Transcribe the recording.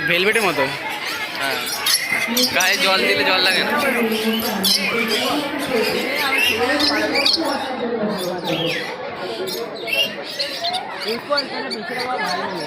ভেলভেটের মতো। হ্যাঁ, গায়ে জল দিলে জল লাগে না। इसको इतना पीछे लगा भाई